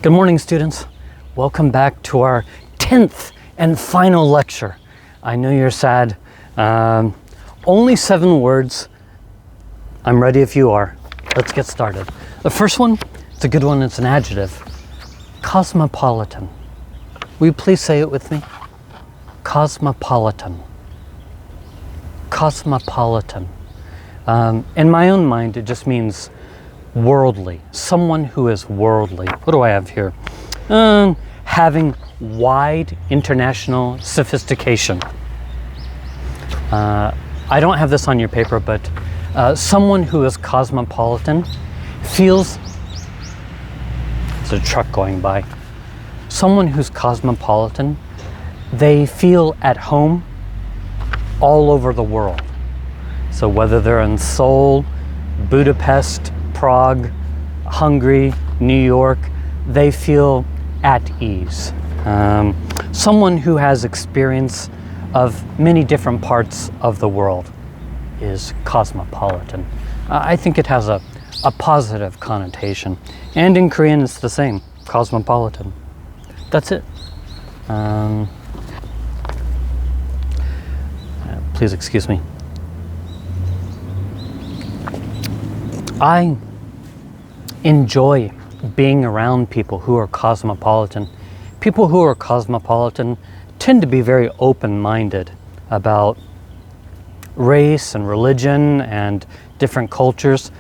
Good morning, students. Welcome back to our 10th and final lecture. I know you're sad. Only 7 words. I'm ready if you are. Let's get started. The first one, it's a good one, it's an adjective. Cosmopolitan. Will you please say it with me? Cosmopolitan. Cosmopolitan. In my own mind, it just means worldly. Someone who is worldly. What do I have here? Having wide international sophistication. I don't have this on your paper, but someone who is cosmopolitan feels... There's a truck going by. Someone who's cosmopolitan, they feel at home all over the world. So whether they're in Seoul, Budapest, Prague, Hungary, New York, they feel at ease. Someone who has experience of many different parts of the world is cosmopolitan. I think it has a positive connotation. And in Korean it's the same, cosmopolitan. That's it. Please excuse me. I enjoy being around people who are cosmopolitan. People who are cosmopolitan tend to be very open-minded about race and religion and different cultures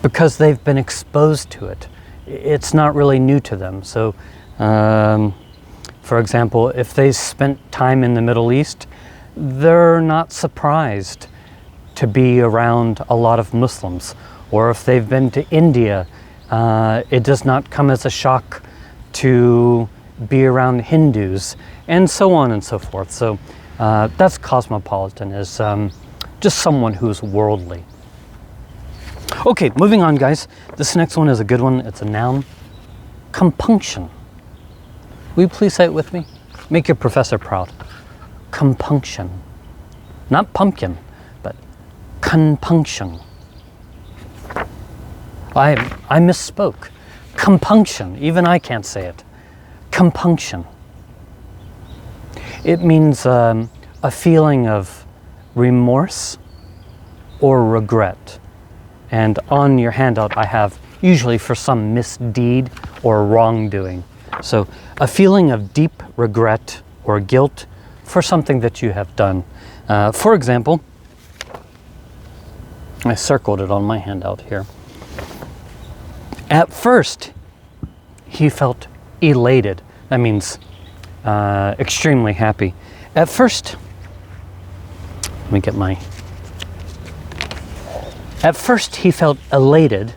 because they've been exposed to it. It's not really new to them. So, for example, if they spent time in the Middle East, they're not surprised to be around a lot of Muslims. Or if they've been to India, it does not come as a shock to be around Hindus, and so on and so forth. So that's cosmopolitan, is just someone who's worldly. Okay, moving on, guys. This next one is a good one. It's a noun. Compunction. Will you please say it with me? Make your professor proud. Compunction. Not pumpkin, but compunction. I misspoke. Compunction. Even I can't say it. Compunction. It means a feeling of remorse or regret. And on your handout I have usually for some misdeed or wrongdoing. So a feeling of deep regret or guilt for something that you have done. For example, I circled it on my handout here. At first, he felt elated. That means extremely happy. At first, let me get my... At first, he felt elated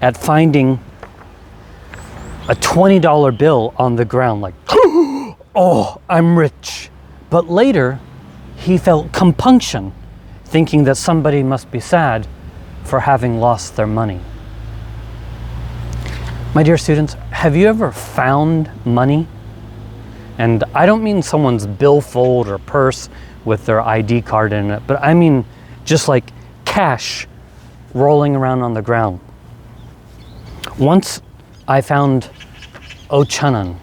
at finding a $20 bill on the ground, like, oh, I'm rich. But later, he felt compunction, thinking that somebody must be sad for having lost their money. My dear students, have you ever found money? And I don't mean someone's billfold or purse with their ID card in it, but I mean just like cash rolling around on the ground. Once I found 5,000원,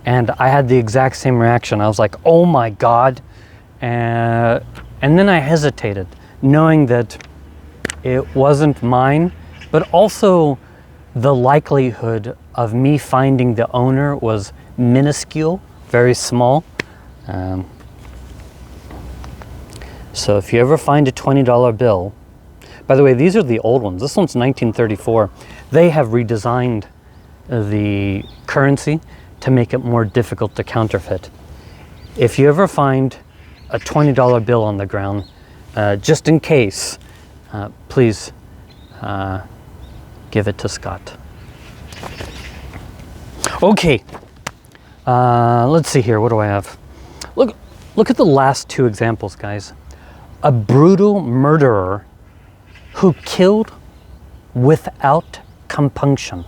and I had the exact same reaction. I was like, oh my God. And then I hesitated, knowing that it wasn't mine, but also the likelihood of me finding the owner was minuscule, very small. So if you ever find a $20 bill, by the way, these are the old ones. This one's 1934. They have redesigned the currency to make it more difficult to counterfeit. If you ever find a $20 bill on the ground, just in case, please give it to Scott. Okay, let's see here. What do I have? Look at the last 2 examples, guys. A brutal murderer who killed without compunction.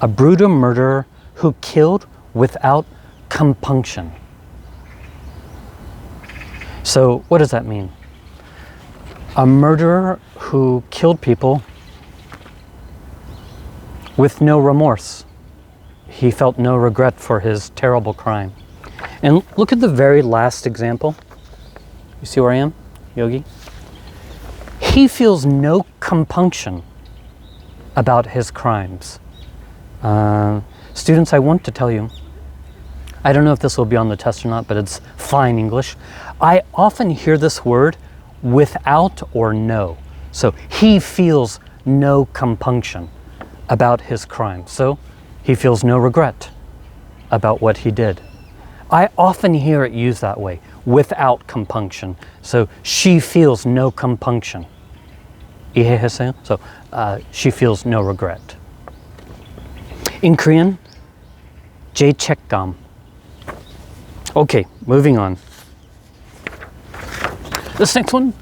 A brutal murderer who killed without compunction. So what does that mean? A murderer who killed people with no remorse. He felt no regret for his terrible crime. And look at the very last example. You see where I am, Yogi? He feels no compunction about his crimes. Students, I want to tell you, I don't know if this will be on the test or not, but it's fine English. I often hear this word without or no. So he feels no compunction about his crime. So he feels no regret about what he did. I often hear it used that way, without compunction. So she feels no compunction. So she feels no regret. In Korean, 죄책감. Okay, moving on. This next one,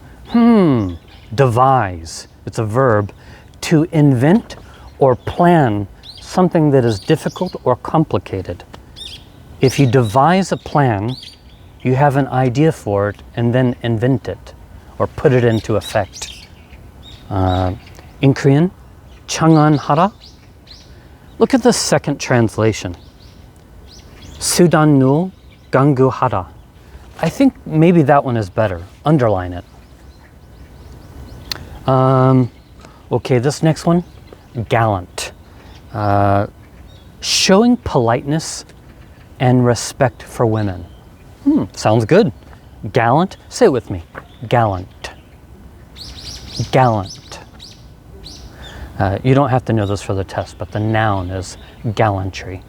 devise. It's a verb. To invent or plan something that is difficult or complicated. If you devise a plan, you have an idea for it and then invent it or put it into effect. In Korean, 창안하라. Look at the second translation. 수단을 강구하라. I think maybe that one is better. Underline it. Okay, this next one, gallant. Showing politeness and respect for women. Sounds good. Gallant. Say it with me. Gallant. Gallant. You don't have to know this for the test, but the noun is gallantry.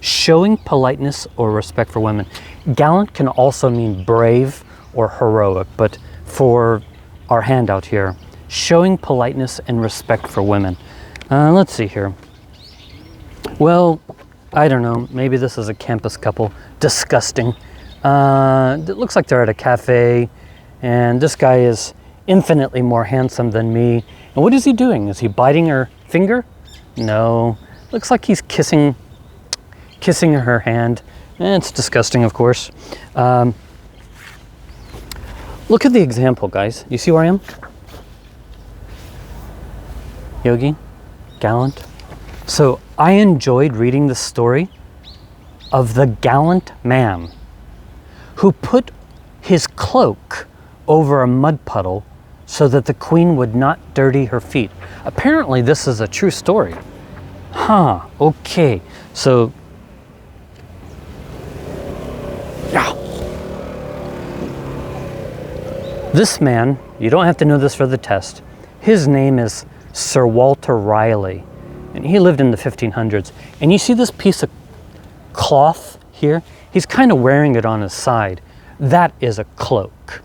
Showing politeness or respect for women. Gallant can also mean brave or heroic, but for our handout here, showing politeness and respect for women. Let's see here. Well, I don't know, maybe this is a campus couple. Disgusting. It looks like they're at a cafe, and this guy is infinitely more handsome than me. And what is he doing? Is he biting her finger? No. Looks like he's kissing her hand. It's disgusting, of course. Look at the example, guys. You see where I am? Yogi? Gallant? So I enjoyed reading the story of the gallant man who put his cloak over a mud puddle so that the queen would not dirty her feet. Apparently this is a true story. Okay. So, this man, you don't have to know this for the test, his name is Sir Walter Raleigh, and he lived in the 1500s. And you see this piece of cloth here? He's kind of wearing it on his side. That is a cloak.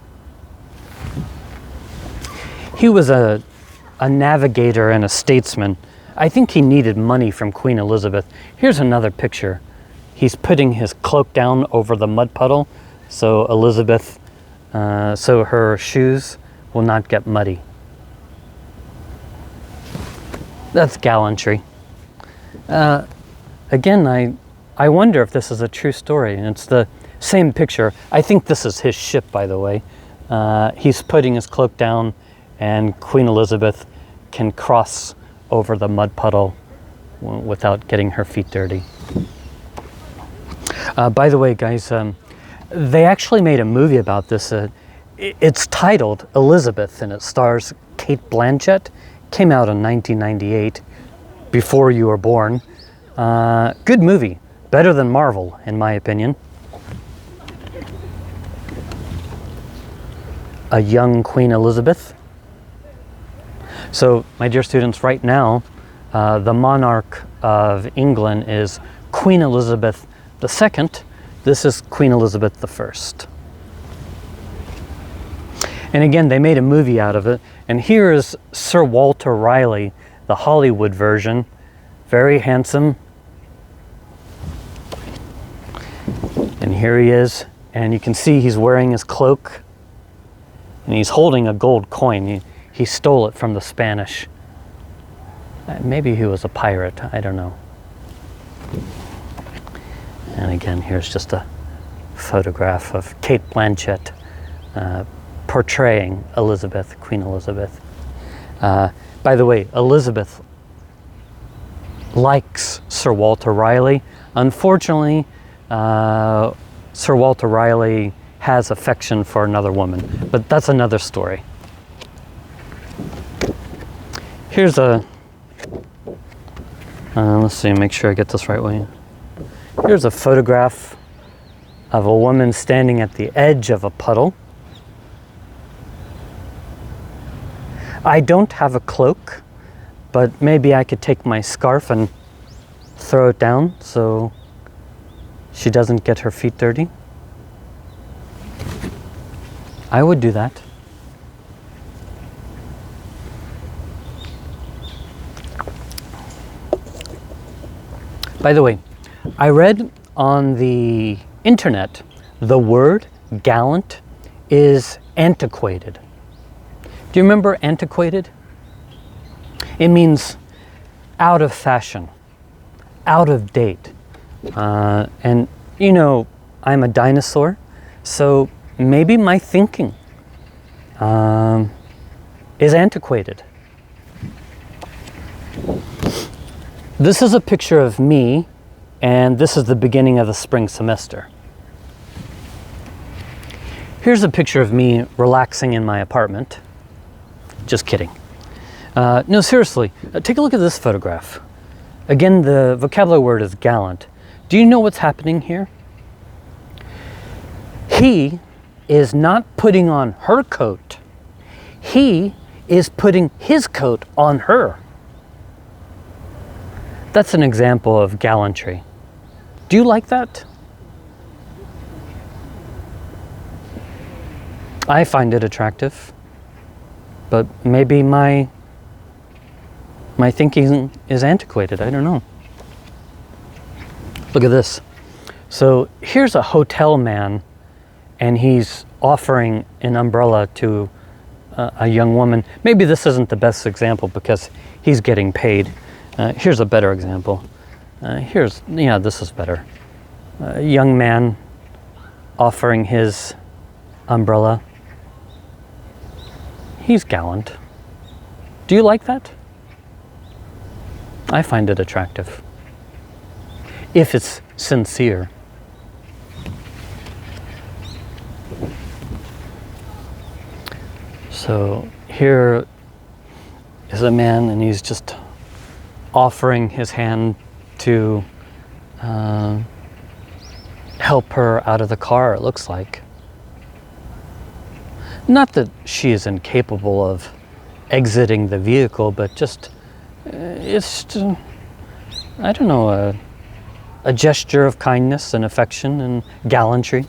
He was a navigator and a statesman. I think he needed money from Queen Elizabeth. Here's another picture. He's putting his cloak down over the mud puddle so Elizabeth, so her shoes will not get muddy. That's gallantry. Again, I wonder if this is a true story. And it's the same picture. I think this is his ship, by the way. He's putting his cloak down, and Queen Elizabeth can cross over the mud puddle without getting her feet dirty. By the way, guys, they actually made a movie about this. It's titled Elizabeth, and it stars Cate Blanchett. Came out in 1998, before you were born. Good movie. Better than Marvel, in my opinion. A young Queen Elizabeth. So, my dear students, right now, the monarch of England is Queen Elizabeth II. This is Queen Elizabeth I. And again, they made a movie out of it. And here is Sir Walter Raleigh, the Hollywood version. Very handsome. And here he is. And you can see he's wearing his cloak. And he's holding a gold coin. He stole it from the Spanish. Maybe he was a pirate. I don't know. And again, here's just a photograph of Cate Blanchett portraying Elizabeth, Queen Elizabeth. By the way, Elizabeth likes Sir Walter Raleigh. Unfortunately, Sir Walter Raleigh has affection for another woman, but that's another story. Here's a, let's see, make sure I get this right way. Here's a photograph of a woman standing at the edge of a puddle. I don't have a cloak, but maybe I could take my scarf and throw it down so she doesn't get her feet dirty. I would do that. By the way, I read on the internet the word gallant is antiquated. Do you remember antiquated? It means out of fashion, out of date. And you know, I'm a dinosaur, so maybe my thinking is antiquated. This is a picture of me, and this is the beginning of the spring semester. Here's a picture of me relaxing in my apartment. Just kidding. No, seriously, take a look at this photograph. Again, the vocabulary word is gallant. Do you know what's happening here? He is not putting on her coat. He is putting his coat on her. That's an example of gallantry. Do you like that? I find it attractive, but maybe my thinking is antiquated. I don't know. Look at this. So here's a hotel man, and he's offering an umbrella to a young woman. Maybe this isn't the best example because he's getting paid. Here's a better example. This is better. A young man offering his umbrella. He's gallant. Do you like that? I find it attractive. If it's sincere. So here is a man, and he's just offering his hand to help her out of the car, it looks like. Not that she is incapable of exiting the vehicle, but just, it's, I don't know, a gesture of kindness and affection and gallantry.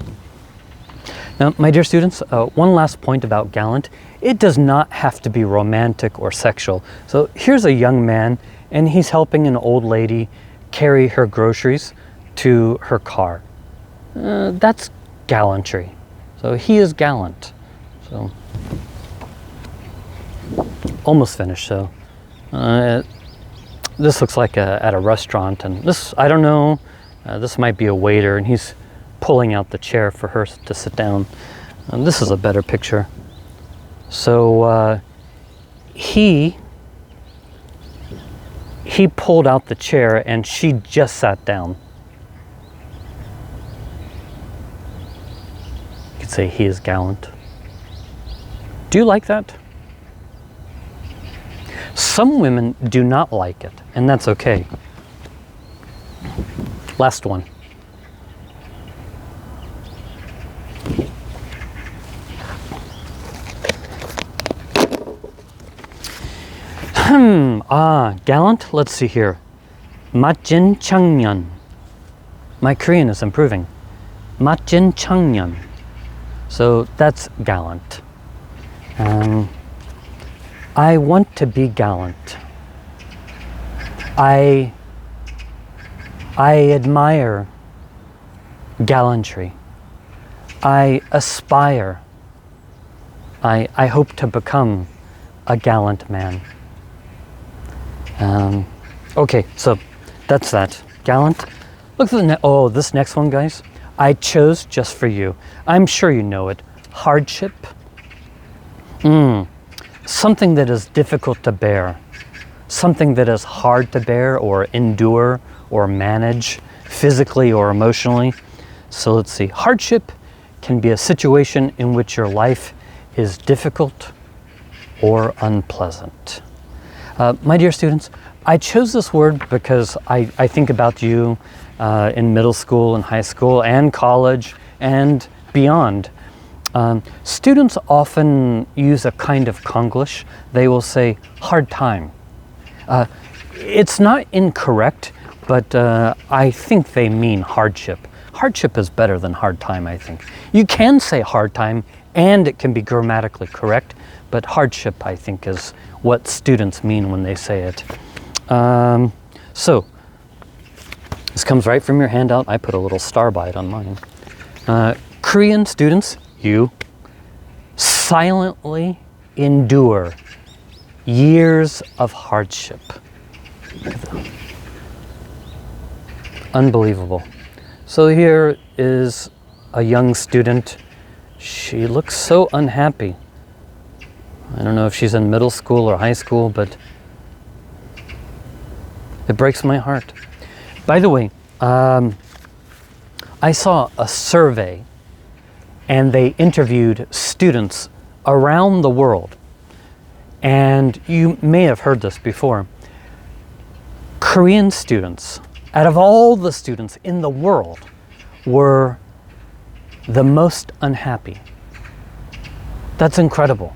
Now, my dear students, one last point about gallant. It does not have to be romantic or sexual. So here's a young man, and he's helping an old lady carry her groceries to her car. That's gallantry. So he is gallant. So almost finished. So this looks like at a restaurant, and this, I don't know, this might be a waiter, and he's pulling out the chair for her to sit down. This is a better picture. So he pulled out the chair, and she just sat down. You could say he is gallant. Do you like that? Some women do not like it, and that's okay. Last one. Gallant, let's see here. Matjin Changnyeon. My Korean is improving. Matjin Changnyeon. So that's gallant. I want to be gallant. I admire gallantry. I aspire. I hope to become a gallant man. Okay, so that's that. Gallant. Look at this next one, guys. I chose just for you. I'm sure you know it. Hardship. Something that is difficult to bear. something that is hard to bear or endure or manage physically or emotionally. So let's see. Hardship can be a situation in which your life is difficult or unpleasant. My dear students, I chose this word because I think about you in middle school and high school and college and beyond. Students often use a kind of Konglish. They will say hard time. It's not incorrect, but I think they mean hardship. Hardship is better than hard time, I think. You can say hard time and it can be grammatically correct, but hardship, I think, is what students mean when they say it. So, this comes right from your handout. I put a little star by it on mine. Korean students, you silently endure years of hardship. Unbelievable. So here is a young student. She looks so unhappy. I don't know if she's in middle school or high school, but it breaks my heart. By the way, I saw a survey and they interviewed students around the world. And you may have heard this before. Korean students, out of all the students in the world, were the most unhappy. That's incredible.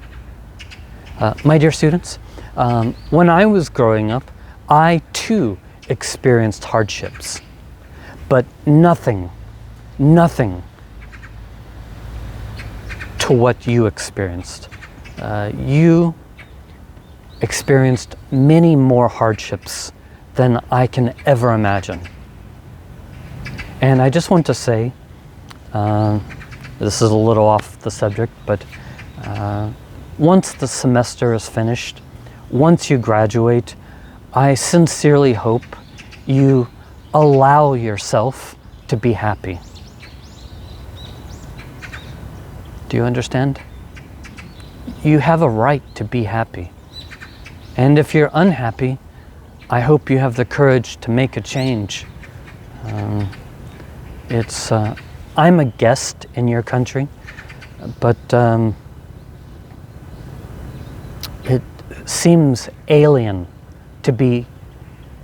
My dear students, when I was growing up, I too experienced hardships, but nothing to what you experienced. You experienced many more hardships than I can ever imagine. And I just want to say, this is a little off the subject, but once the semester is finished, once you graduate, I sincerely hope you allow yourself to be happy. Do you understand? You have a right to be happy. And if you're unhappy, I hope you have the courage to make a change. I'm a guest in your country, but it seems alien to be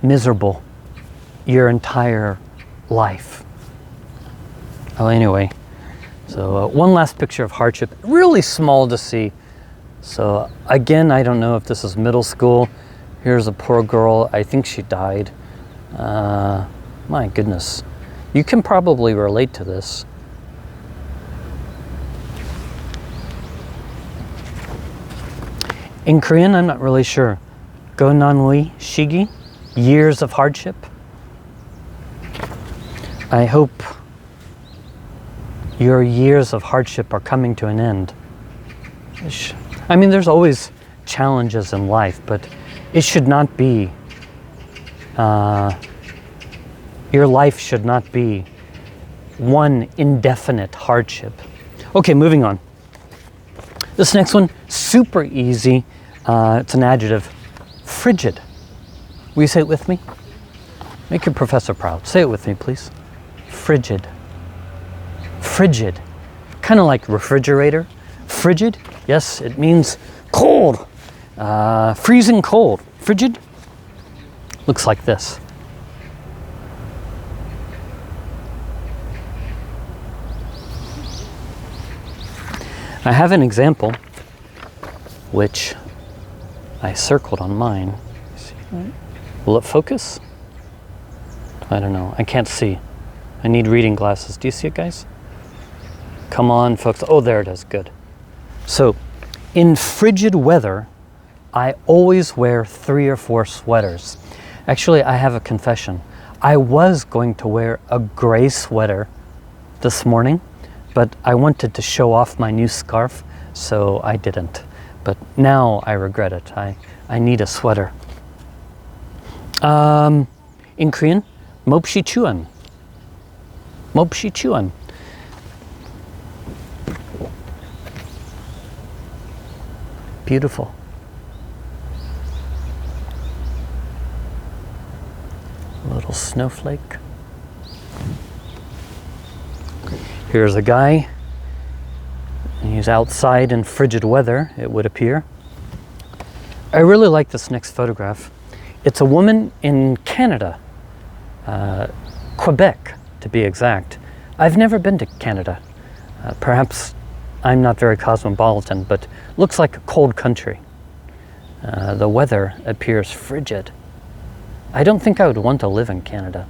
miserable your entire life. Well, anyway, so one last picture of hardship, really small to see. So again, I don't know if this is middle school. Here's a poor girl. I think she died. My goodness. You can probably relate to this. In Korean, I'm not really sure. Gonanui shigi, years of hardship. I hope your years of hardship are coming to an end. I mean, there's always challenges in life, but it should not be, your life should not be one indefinite hardship. Okay, moving on. This next one, super easy. It's an adjective, frigid. Will you say it with me? Make your professor proud. Say it with me, please. Frigid. Frigid. Kind of like refrigerator. Frigid, yes, it means cold. Freezing cold. Frigid looks like this. I have an example which I circled on mine. Will it focus? I don't know. I can't see. I need reading glasses. Do you see it, guys? Come on, folks. Oh, there it is. Good. So, in frigid weather, I always wear 3 or 4 sweaters. Actually, I have a confession. I was going to wear a gray sweater this morning, but I wanted to show off my new scarf, so I didn't. But now I regret it. I need a sweater. In Korean, mopshi chuan. Mopshi chuan. Beautiful. A little snowflake. Here's a guy. He's outside in frigid weather, it would appear. I really like this next photograph. It's a woman in Canada, Quebec to be exact. I've never been to Canada. Perhaps I'm not very cosmopolitan, but looks like a cold country. The weather appears frigid. I don't think I would want to live in Canada.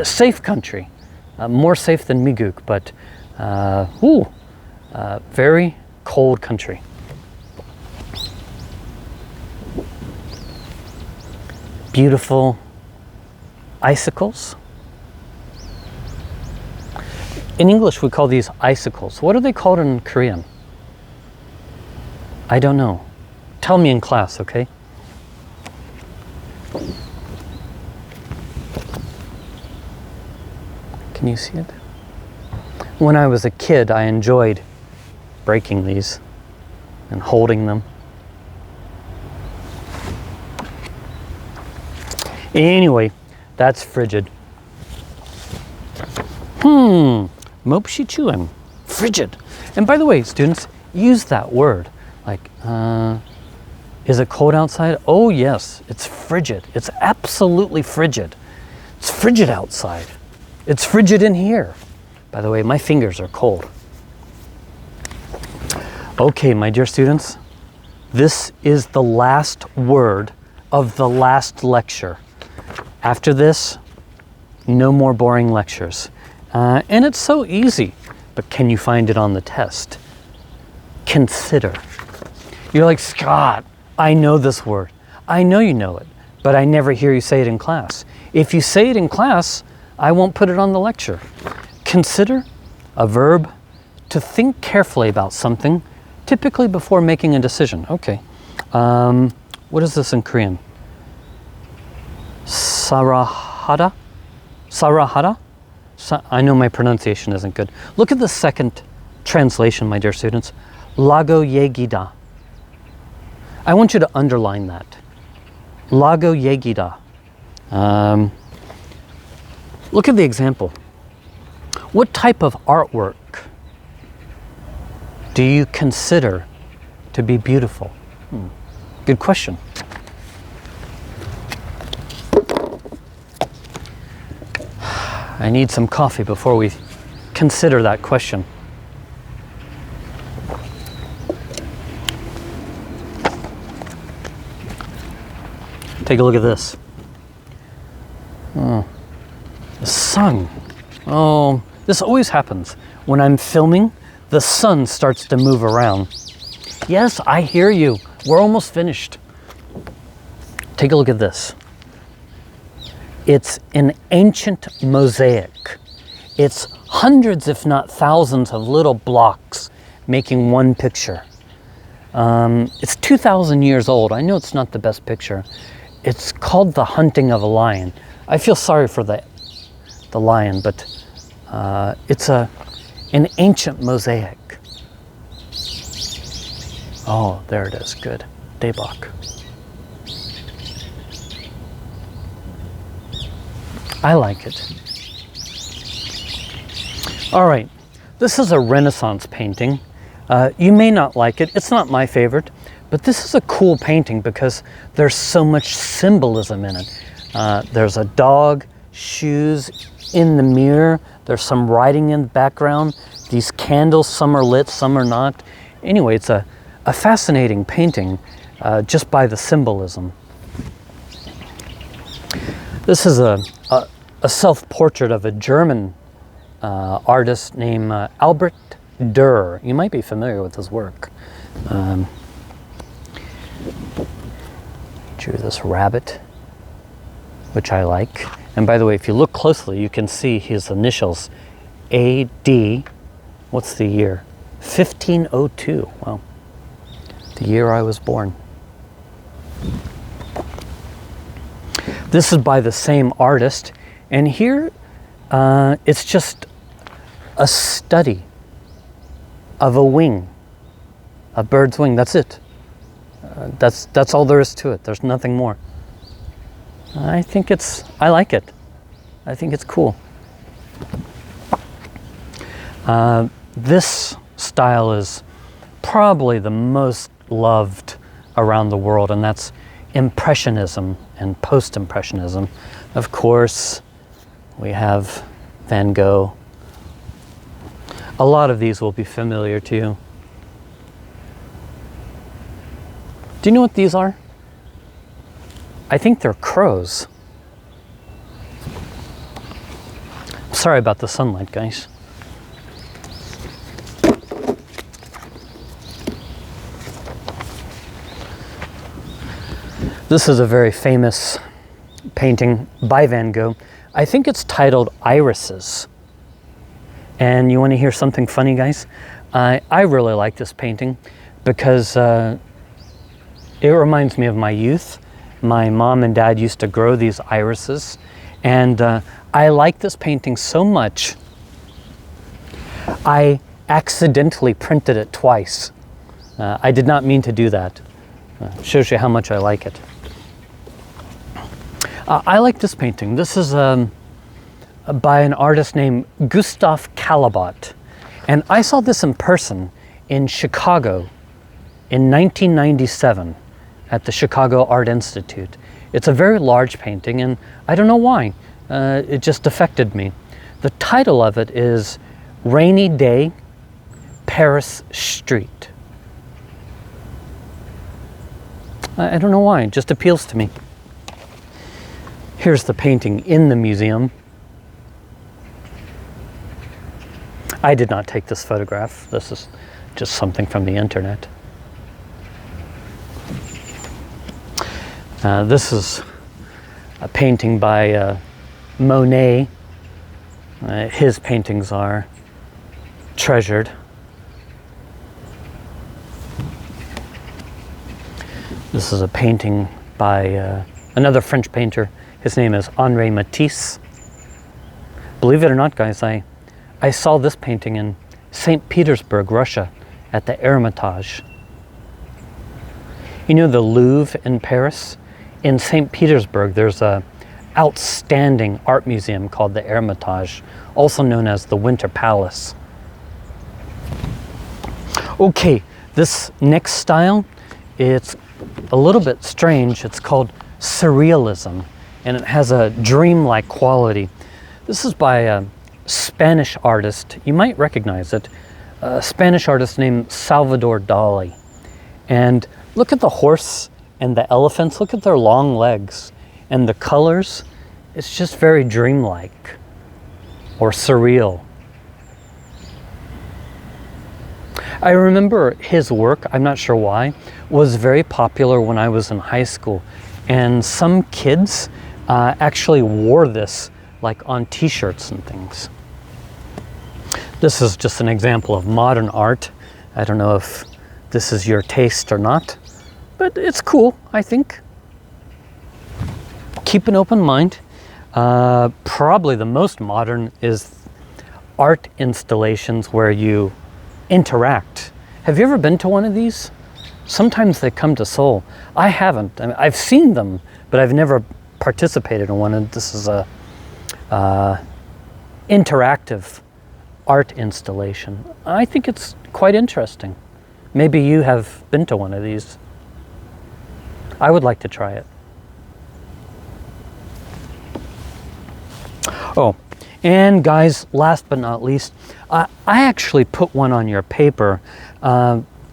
Safe country, more safe than Miiguk, but very cold country. Beautiful icicles. In English, we call these icicles. What are they called in Korean? I don't know. Tell me in class, okay? Can you see it? When I was a kid, I enjoyed breaking these and holding them. Anyway, that's frigid. Mopshichuan. Frigid. And by the way, students, use that word. Like, is it cold outside? Oh yes, it's frigid. It's absolutely frigid. It's frigid outside. It's frigid in here. By the way, my fingers are cold. Okay, my dear students, this is the last word of the last lecture. After this, no more boring lectures. And it's so easy, but can you find it on the test? Consider. You're like, Scott, I know this word. I know you know it, but I never hear you say it in class. If you say it in class, I won't put it on the lecture. Consider, a verb, to think carefully about something, typically before making a decision. Okay. What is this in Korean? Sarahada? Sarahada? I know my pronunciation isn't good. Look at the second translation, my dear students. Lago yegida. I want you to underline that. Lago yegida. Look at the example. What type of artwork do you consider to be beautiful? Good question. I need some coffee before we consider that question. Take a look at this. The sun. Oh, this always happens. When I'm filming, the sun starts to move around. Yes, I hear you. We're almost finished. Take a look at this. It's an ancient mosaic. It's hundreds, if not thousands, of little blocks making one picture. It's 2,000 years old. I know it's not the best picture. It's called The Hunting of a Lion. I feel sorry for the lion, but it's an ancient mosaic. Oh, there it is. Good. Daebak. I like it. All right, this is a Renaissance painting. You may not like it. It's not my favorite, but this is a cool painting because there's so much symbolism in it. There's a dog, shoes in the mirror. There's some writing in the background. These candles, some are lit, some are not. Anyway, it's a fascinating painting just by the symbolism. This is a self-portrait of a German artist named Albert Dürer. You might be familiar with his work. Drew this rabbit, which I like. And by the way, if you look closely, you can see his initials, A.D. What's the year? 1502. Wow. The year I was born. This is by the same artist, and here it's just a study of a wing, a bird's wing. That's it. That's all there is to it. There's nothing more. I like it. I think it's cool. This style is probably the most loved around the world, and that's Impressionism and Post-Impressionism. Of course, we have Van Gogh. A lot of these will be familiar to you. Do you know what these are? I think they're crows. Sorry about the sunlight, guys. This is a very famous painting by Van Gogh. I think it's titled Irises. And you want to hear something funny, guys? I really like this painting because it reminds me of my youth. My mom and dad used to grow these irises, and I like this painting so much, I accidentally printed it twice. I did not mean to do that. Shows you how much I like it. I like this painting. This is by an artist named Gustave Caillebotte. And I saw this in person in Chicago in 1997 at the Chicago Art Institute. It's a very large painting, and I don't know why. It just affected me. The title of it is Rainy Day, Paris Street. I don't know why, it just appeals to me. Here's the painting in the museum. I did not take this photograph. This is just something from the internet. This is a painting by Monet. His paintings are treasured. This is a painting by another French painter. His name is Henri Matisse. Believe it or not, guys, I saw this painting in St. Petersburg, Russia, at the Hermitage. You know the Louvre in Paris? In St. Petersburg, there's a outstanding art museum called the Hermitage, also known as the Winter Palace. Okay, this next style, it's a little bit strange. It's called Surrealism, and it has a dreamlike quality. This is by a Spanish artist. You might recognize it. A Spanish artist named Salvador Dali. And look at the horse and the elephants. Look at their long legs and the colors. It's just very dreamlike or surreal. I remember his work, I'm not sure why, was very popular when I was in high school. And some kids actually wore this like on t-shirts and things. This is just an example of modern art. I don't know if this is your taste or not, but it's cool, I think. Keep an open mind. Probably the most modern is art installations where you interact. Have you ever been to one of these? Sometimes they come to Seoul. I haven't. I mean, I've seen them, but I've never participated in one. And this is a interactive art installation. I think it's quite interesting. Maybe you have been to one of these. I would like to try it. Oh, and guys, last but not least, I actually put one on your paper.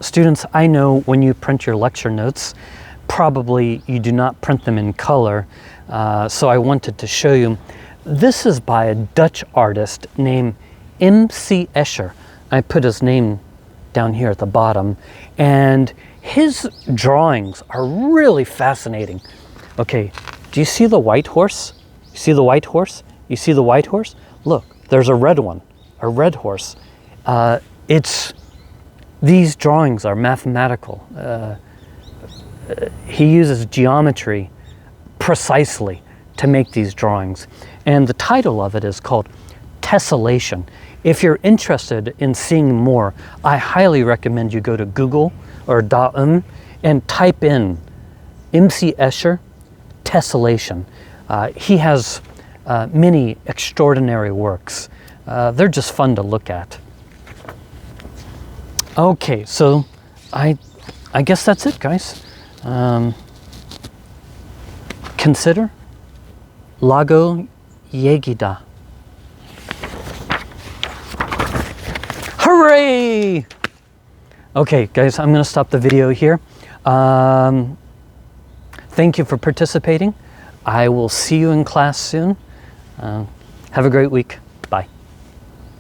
Students, I know when you print your lecture notes, probably you do not print them in color, so I wanted to show you. This is by a Dutch artist named M.C. Escher. I put his name down here at the bottom, and his drawings are really fascinating. Okay, do you see the white horse? You see the white horse? You see the white horse? Look, there's a red one, a red horse. These drawings are mathematical. He uses geometry precisely to make these drawings. And the title of it is called Tessellation. If you're interested in seeing more, I highly recommend you go to Google or .um and type in M.C. Escher tessellation. He has many extraordinary works. They're just fun to look at. Okay, so I guess that's it, guys. Consider Lago Yegida. Hooray! Okay, guys, I'm going to stop the video here. Thank you for participating. I will see you in class soon. Have a great week.